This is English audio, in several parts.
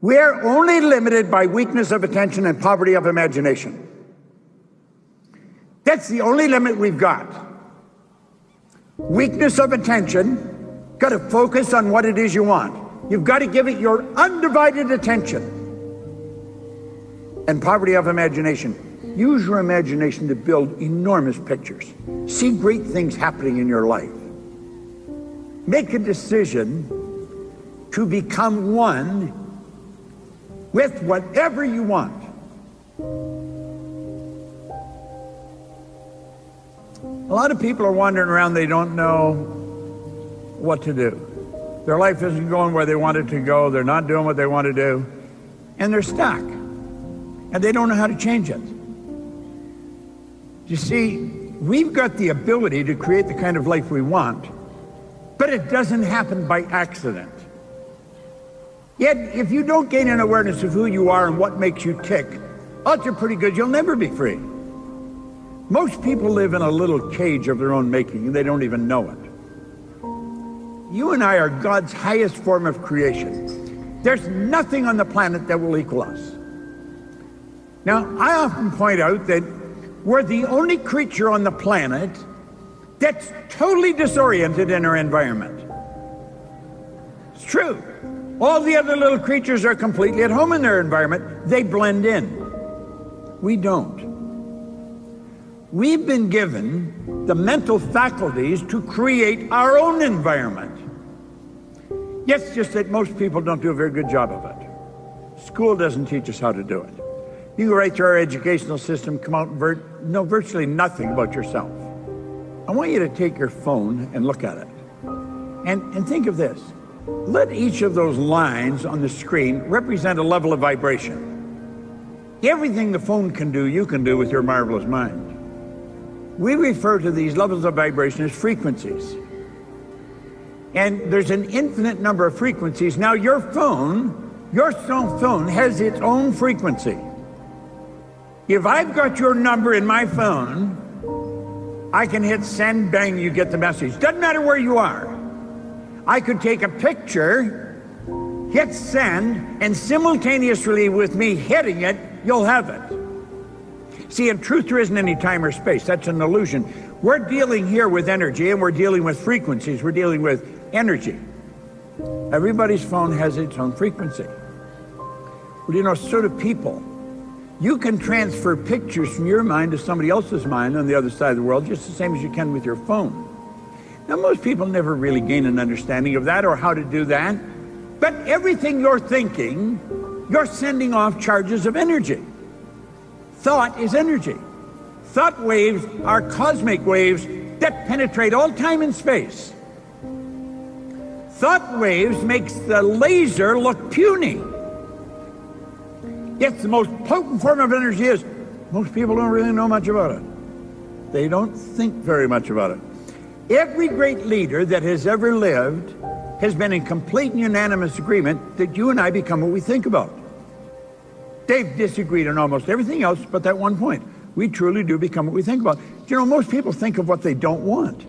We're only limited by weakness of attention and poverty of imagination. That's the only limit we've got. Weakness of attention, got to focus on what it is you want. You've got to give it your undivided attention. And poverty of imagination. Use your imagination to build enormous pictures. See great things happening in your life. Make a decision to become one with whatever you want. A lot of people are wandering around, they don't know what to do. Their life isn't going where they want it to go, they're not doing what they want to do, and they're stuck. And they don't know how to change it. You see, we've got the ability to create the kind of life we want, but it doesn't happen by accident. Yet, if you don't gain an awareness of who you are and what makes you tick, odds are pretty good you'll never be free. Most people live in a little cage of their own making, and they don't even know it. You and I are God's highest form of creation. There's nothing on the planet that will equal us. Now, I often point out that we're the only creature on the planet that's totally disoriented in our environment. It's true. All the other little creatures are completely at home in their environment. They blend in. We don't. We've been given the mental faculties to create our own environment. It's just that most people don't do a very good job of it. School doesn't teach us how to do it. You go right through our educational system, come out and know virtually nothing about yourself. I want you to take your phone and look at it. And think of this. Let each of those lines on the screen represent a level of vibration. Everything the phone can do, you can do with your marvelous mind. We refer to these levels of vibration as frequencies. And there's an infinite number of frequencies. Now your phone has its own frequency. If I've got your number in my phone, I can hit send, bang, you get the message. Doesn't matter where you are. I could take a picture, hit send, and simultaneously with me hitting it, you'll have it. See, in truth, there isn't any time or space. That's an illusion. We're dealing here with energy, and we're dealing with frequencies. We're dealing with energy. Everybody's phone has its own frequency. Well, you know, so do people. You can transfer pictures from your mind to somebody else's mind on the other side of the world just the same as you can with your phone. Now, most people never really gain an understanding of that or how to do that. But everything you're thinking, you're sending off charges of energy. Thought is energy. Thought waves are cosmic waves that penetrate all time and space. Thought waves makes the laser look puny. It's the most potent form of energy is. Most people don't really know much about it. They don't think very much about it. Every great leader that has ever lived has been in complete and unanimous agreement that you and I become what we think about. They've disagreed on almost everything else but that one point. We truly do become what we think about. You know, most people think of what they don't want.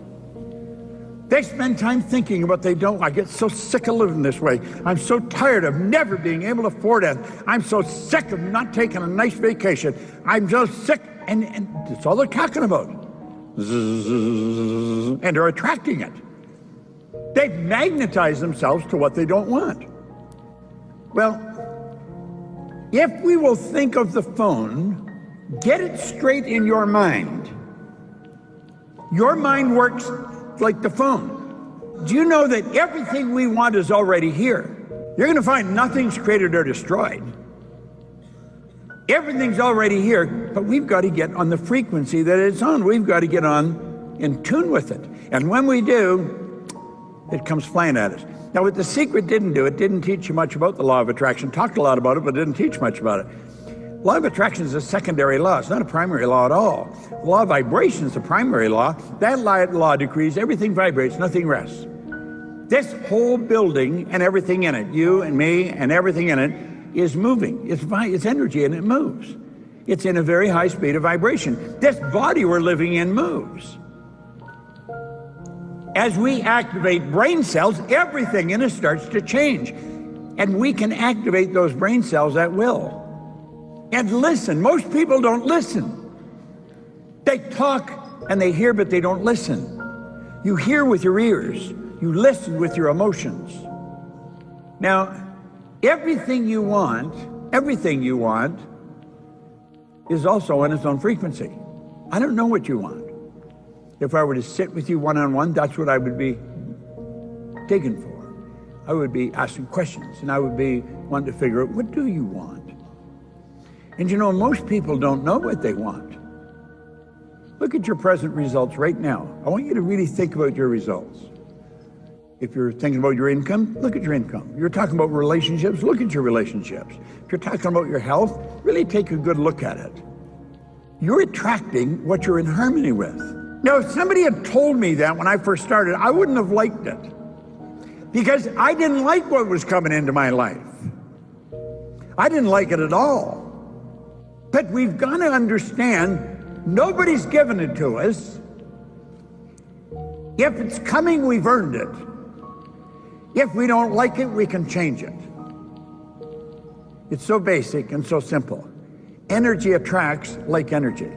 They spend time thinking about what they don't. I get so sick of living this way. I'm so tired of never being able to afford it. I'm so sick of not taking a nice vacation. I'm so sick, and that's all they're talking about. And they're attracting it. They've magnetized themselves to what they don't want. Well, if we will think of the phone, get it straight in your mind. Your mind works like the phone. Do you know that everything we want is already here? You're going to find nothing's created or destroyed. Everything's already here, but we've got to get on the frequency that it's on. We've got to get on in tune with it. And when we do, it comes flying at us. Now, what The Secret didn't do, it didn't teach you much about the law of attraction. Talked a lot about it, but didn't teach much about it. Law of attraction is a secondary law. It's not a primary law at all. The law of vibration is the primary law. That law decrees everything vibrates, nothing rests. This whole building and everything in it, you and me and everything in it, is moving. It's energy and it moves. It's in a very high speed of vibration. This body we're living in moves. As we activate brain cells, everything in us starts to change. And we can activate those brain cells at will. And listen, most people don't listen. They talk and they hear, but they don't listen. You hear with your ears, you listen with your emotions. Now, everything you want is also on its own frequency. I don't know what you want. If I were to sit with you one-on-one, that's what I would be digging for. I would be asking questions, and I would be wanting to figure out, what do you want? And you know, most people don't know what they want. Look at your present results right now. I want you to really think about your results. If you're thinking about your income, look at your income. You're talking about relationships, look at your relationships. If you're talking about your health, really take a good look at it. You're attracting what you're in harmony with. Now, if somebody had told me that when I first started, I wouldn't have liked it. Because I didn't like what was coming into my life. I didn't like it at all. But we've got to understand, nobody's given it to us. If it's coming, we've earned it. If we don't like it, we can change it. It's so basic and so simple. Energy attracts like energy.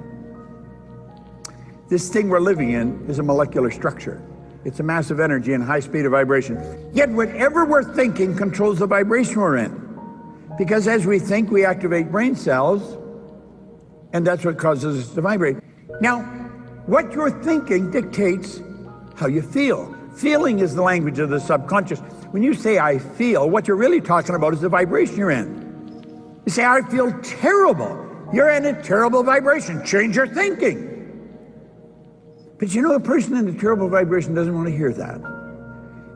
This thing we're living in is a molecular structure. It's a massive energy and high speed of vibration. Yet whatever we're thinking controls the vibration we're in. Because as we think, we activate brain cells, and that's what causes us to vibrate. Now, what you're thinking dictates how you feel. Feeling is the language of the subconscious. When you say, I feel, what you're really talking about is the vibration you're in. You say, I feel terrible. You're in a terrible vibration. Change your thinking. But you know, a person in a terrible vibration doesn't want to hear that.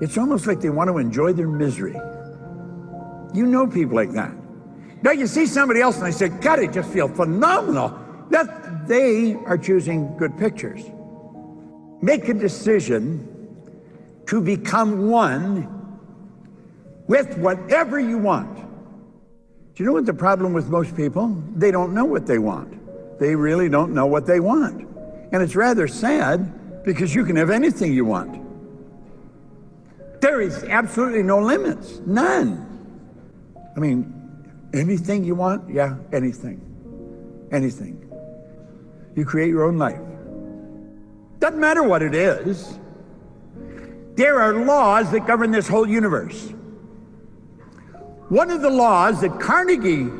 It's almost like they want to enjoy their misery. You know people like that. Now you see somebody else and they say, God, I just feel phenomenal. That they are choosing good pictures. Make a decision to become one with whatever you want. Do you know what the problem with most people? They don't know what they want. They really don't know what they want. And it's rather sad because you can have anything you want. There is absolutely no limits, none. I mean, anything you want? Yeah, anything. Anything. You create your own life. Doesn't matter what it is. There are laws that govern this whole universe. One of the laws that Carnegie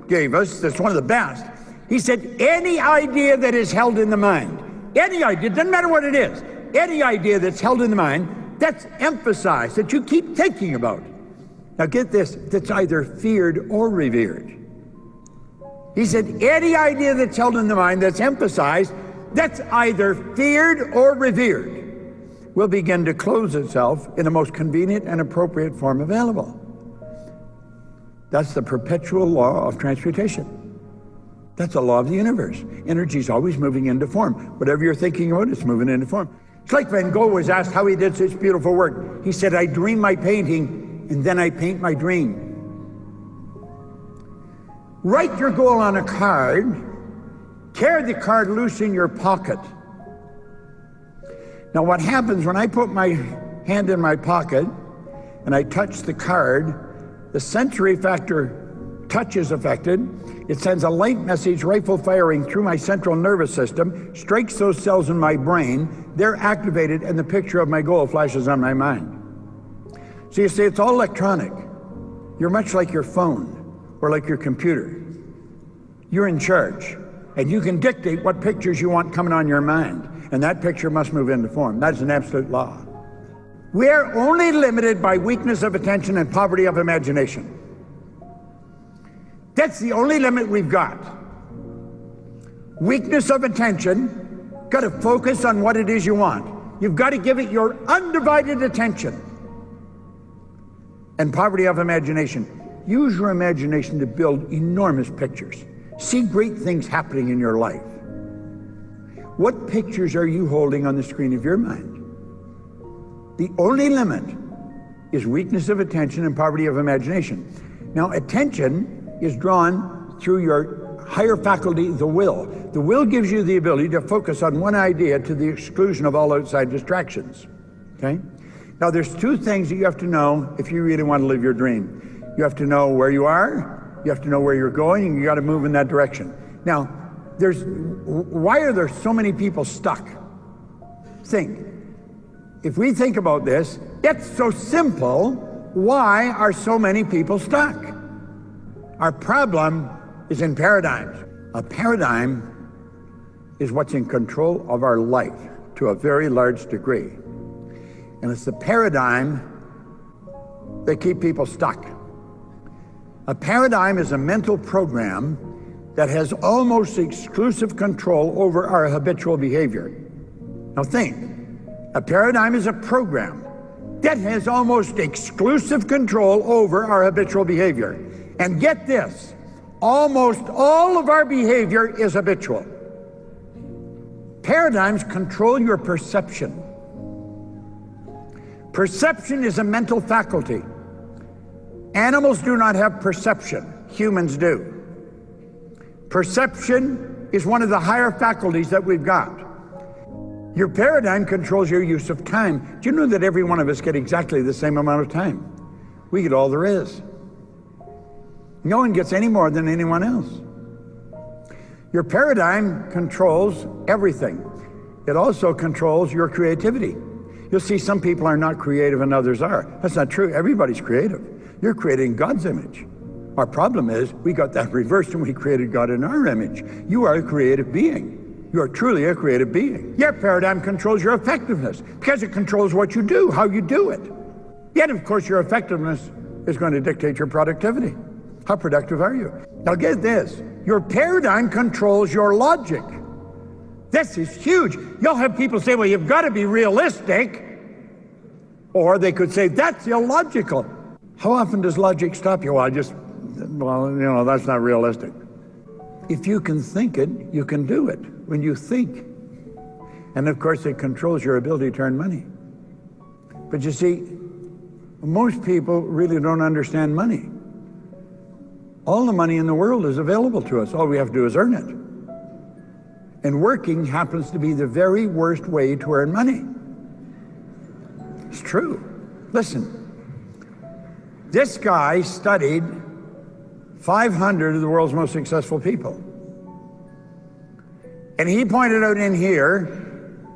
gave us, that's one of the best, he said, any idea that is held in the mind, any idea, doesn't matter what it is, any idea that's held in the mind, that's emphasized, that you keep thinking about. Now get this, that's either feared or revered. He said, any idea that's held in the mind, that's emphasized, that's either feared or revered, will begin to close itself in the most convenient and appropriate form available. That's the perpetual law of transmutation. That's a law of the universe. Energy is always moving into form. Whatever you're thinking about, it's moving into form. It's like Van Gogh was asked how he did such beautiful work. He said, I dream my painting, and then I paint my dream. Write your goal on a card, tear the card loose in your pocket. Now what happens when I put my hand in my pocket and I touch the card, the sensory factor touch is affected. It sends a light message, rifle firing through my central nervous system, strikes those cells in my brain, they're activated, and the picture of my goal flashes on my mind. So you see, it's all electronic. You're much like your phone or like your computer. You're in charge, and you can dictate what pictures you want coming on your mind, and that picture must move into form. That is an absolute law. We're only limited by weakness of attention and poverty of imagination. That's the only limit we've got. Weakness of attention, got to focus on what it is you want. You've got to give it your undivided attention. And poverty of imagination. Use your imagination to build enormous pictures. See great things happening in your life. What pictures are you holding on the screen of your mind? The only limit is weakness of attention and poverty of imagination. Now, attention is drawn through your higher faculty, the will. The will gives you the ability to focus on one idea to the exclusion of all outside distractions, okay? Now, there's two things that you have to know if you really want to live your dream. You have to know where you are, you have to know where you're going, and you got to move in that direction. Now, why are there so many people stuck? Think. If we think about this, it's so simple. Why are so many people stuck? Our problem is in paradigms. A paradigm is what's in control of our life to a very large degree. And it's the paradigm that keep people stuck. A paradigm is a mental program that has almost exclusive control over our habitual behavior. Now think, a paradigm is a program that has almost exclusive control over our habitual behavior. And get this, almost all of our behavior is habitual. Paradigms control your perception. Perception is a mental faculty. Animals do not have perception, humans do. Perception is one of the higher faculties that we've got. Your paradigm controls your use of time. Do you know that every one of us get exactly the same amount of time? We get all there is. No one gets any more than anyone else. Your paradigm controls everything. It also controls your creativity. You'll see some people are not creative and others are. That's not true. Everybody's creative. You're created in God's image. Our problem is we got that reversed and we created God in our image. You are a creative being. You are truly a creative being. Your paradigm controls your effectiveness because it controls what you do, how you do it. Yet, of course, your effectiveness is going to dictate your productivity. How productive are you? Now get this, your paradigm controls your logic. This is huge. You'll have people say, well, you've got to be realistic. Or they could say, that's illogical. How often does logic stop you? Well, that's not realistic. If you can think it, you can do it when you think. And of course, it controls your ability to earn money. But you see, most people really don't understand money. All the money in the world is available to us. All we have to do is earn it. And working happens to be the very worst way to earn money. It's true. Listen, this guy studied 500 of the world's most successful people. And he pointed out in here,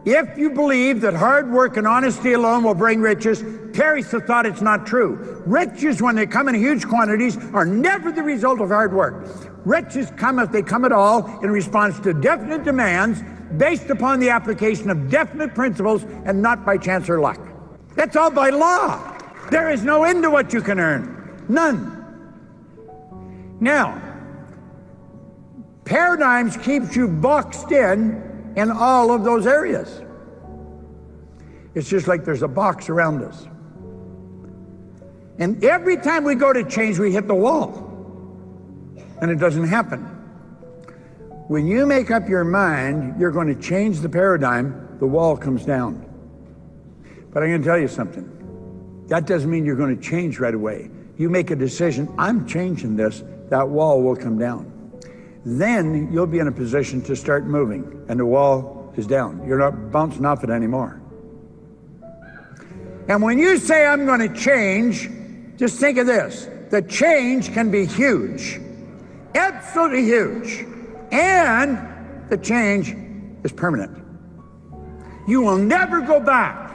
if you believe that hard work and honesty alone will bring riches, perish the thought it's not true. Riches, when they come in huge quantities, are never the result of hard work. Riches come, if they come at all, in response to definite demands based upon the application of definite principles and not by chance or luck. That's all by law. There is no end to what you can earn. None. Now, paradigms keeps you boxed in all of those areas. It's just like there's a box around us. And every time we go to change, we hit the wall. And it doesn't happen. When you make up your mind, you're going to change the paradigm, the wall comes down. But I'm going to tell you something. That doesn't mean you're going to change right away. You make a decision, I'm changing this, that wall will come down. Then you'll be in a position to start moving, and the wall is down. You're not bouncing off it anymore. And when you say, I'm going to change, just think of this. The change can be huge, absolutely huge, and the change is permanent. You will never go back.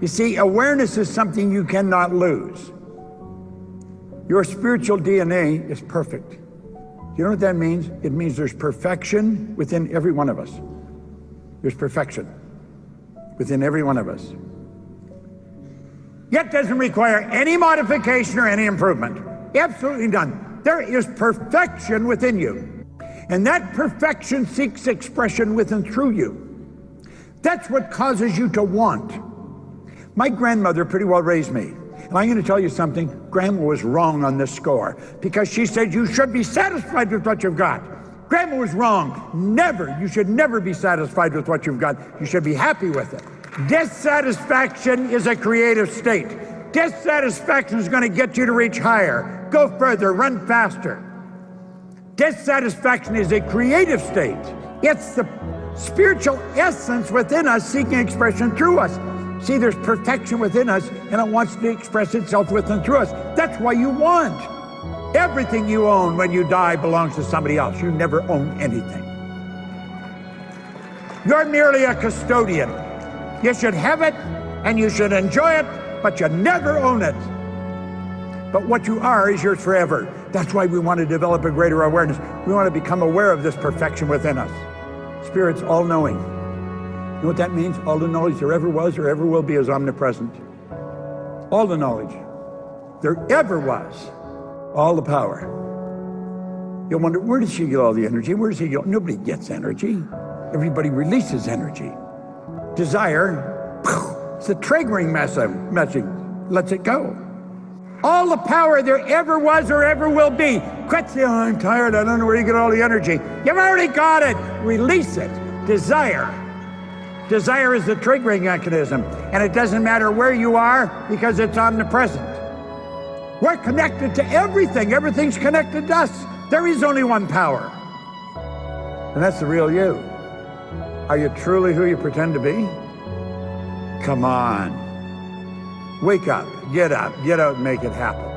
You see, awareness is something you cannot lose. Your spiritual DNA is perfect. You know what that means? It means there's perfection within every one of us. There's perfection within every one of us. Yet doesn't require any modification or any improvement. Absolutely none. There is perfection within you. And that perfection seeks expression within through you. That's what causes you to want. My grandmother pretty well raised me. And I'm going to tell you something, Grandma was wrong on this score because she said you should be satisfied with what you've got. Grandma was wrong. Never. You should never be satisfied with what you've got. You should be happy with it. Dissatisfaction is a creative state. Dissatisfaction is going to get you to reach higher, go further, run faster. Dissatisfaction is a creative state. It's the spiritual essence within us seeking expression through us. See, there's perfection within us, and it wants to express itself with and through us. That's why you want. Everything you own when you die belongs to somebody else. You never own anything. You're merely a custodian. You should have it, and you should enjoy it, but you never own it. But what you are is yours forever. That's why we want to develop a greater awareness. We want to become aware of this perfection within us. Spirit's all-knowing. You know what that means? All the knowledge there ever was or ever will be is omnipresent. All the knowledge there ever was. All the power. You'll wonder, where does she get all the energy? Where does he get? Nobody gets energy. Everybody releases energy. Desire, it's a triggering message. Lets it go. All the power there ever was or ever will be. Quit saying, oh, I'm tired, I don't know where you get all the energy. You've already got it. Release it. Desire. Desire is the triggering mechanism, and it doesn't matter where you are because it's omnipresent. We're connected to everything. Everything's connected to us. There is only one power, and that's the real you. Are you truly who you pretend to be? Come on. Wake up, get out and make it happen.